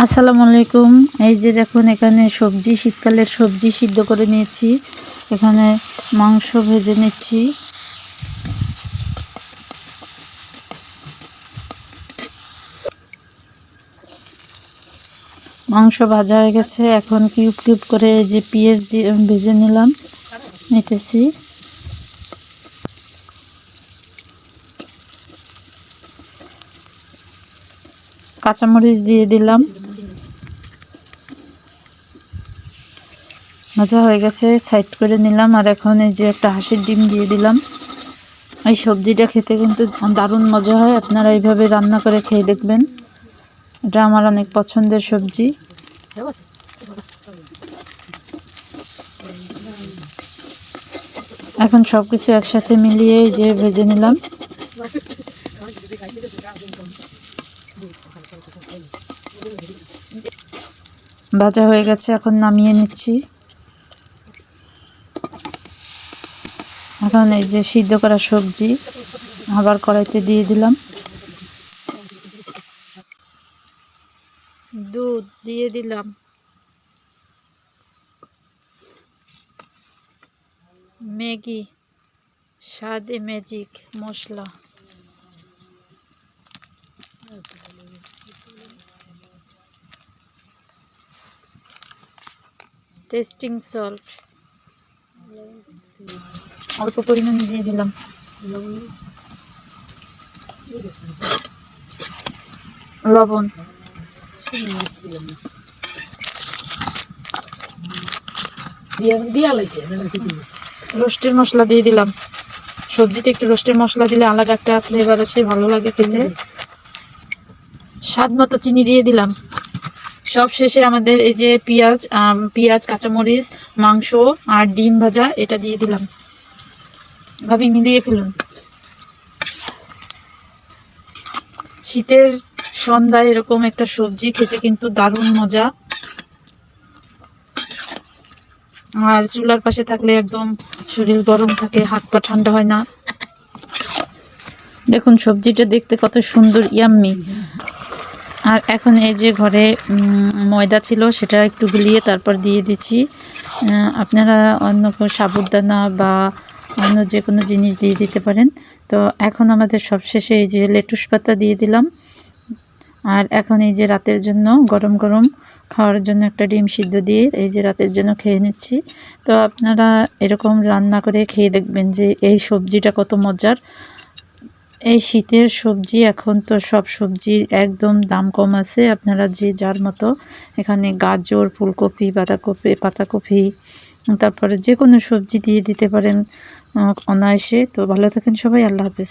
আসসালামু আলাইকুম। এই যে দেখুন, এখানে সবজি, শীতকালের সবজি সিদ্ধ করে নিয়েছি। এখানে মাংস ভেজে নিচ্ছি। মাংস ভাজা হয়ে গেছে। এখন কিউব কিউব করে যে পেঁয়াজ দিয়ে ভেজে নিতেছি। কাঁচামরিচ দিয়ে দিলাম। ভাজা হয়ে গেছে, সাইড করে নিলাম। আর এখন এই যে একটা হাঁসের ডিম দিয়ে দিলাম। এই সবজিটা খেতে কিন্তু দারুণ মজা হয়। আপনারা এইভাবে রান্না করে খেয়ে দেখবেন। এটা আমার অনেক পছন্দের সবজি। এখন সবকিছু একসাথে মিলিয়ে যে ভেজে নিলাম। ভাজা হয়ে গেছে, এখন নামিয়ে নিচ্ছি। এখন এই যে সিদ্ধ করা সবজি আবার কড়াইতে দিয়ে দিলাম। দুধ দিয়ে দিলাম। ম্যাগি স্বাদে ম্যাজিক মশলা, টেস্টিং সল্ট অল্প পরিমাণে দিয়ে দিলাম। লবণ, রোস্টের মশলা দিয়ে দিলাম। সবজিতে একটু রোস্টের মশলা দিলে আলাদা একটা ফ্লেভার আসে, ভালো লাগে খেতে। স্বাদ মতো চিনি দিয়ে দিলাম। সব শেষে আমাদের এই যে পেঁয়াজ, কাঁচামরিচ, মাংস আর ডিম ভাজা, এটা দিয়ে দিলাম। ভাবি মিলিয়ে ফেলুন। শীতের সন্ধ্যায় এরকম একটা সবজি খেতে কিন্তু দারুণ মজা। আর চুলার পাশে থাকলে একদম শরীর গরম থাকে, হাত পা ঠান্ডা হয় না। দেখুন সবজিটা দেখতে কত সুন্দর, ইয়াম্মি। আর এখন এই যে ঘরে ময়দা ছিল, সেটা একটু গুলিয়ে তারপর দিয়ে দিচ্ছি। আপনারা অন্য সাবুদানা বা অন্য যে কোনো জিনিস দিয়ে দিতে পারেন। তো এখন আমাদের সবশেষে এই যে লেটুস পাতা দিয়ে দিলাম। আর এখন এই যে রাতের জন্য গরম গরম খাওয়ার জন্য একটা ডিম সিদ্ধ দিয়ে এই যে রাতের জন্য খেয়ে নিচ্ছি। তো আপনারা এরকম রান্না করে খেয়ে দেখবেন যে এই সবজিটা কত মজার। এই শীতের সবজি, এখন তো সব সবজির একদম দাম কম আছে। আপনারা যে যার মতো এখানে গাজর, ফুলকপি, পাতাকপি, তারপরে যে কোনো সবজি দিয়ে দিতে পারেন অনায়াসে। তো ভালো থাকেন সবাই, আল্লাহ হাফেজ।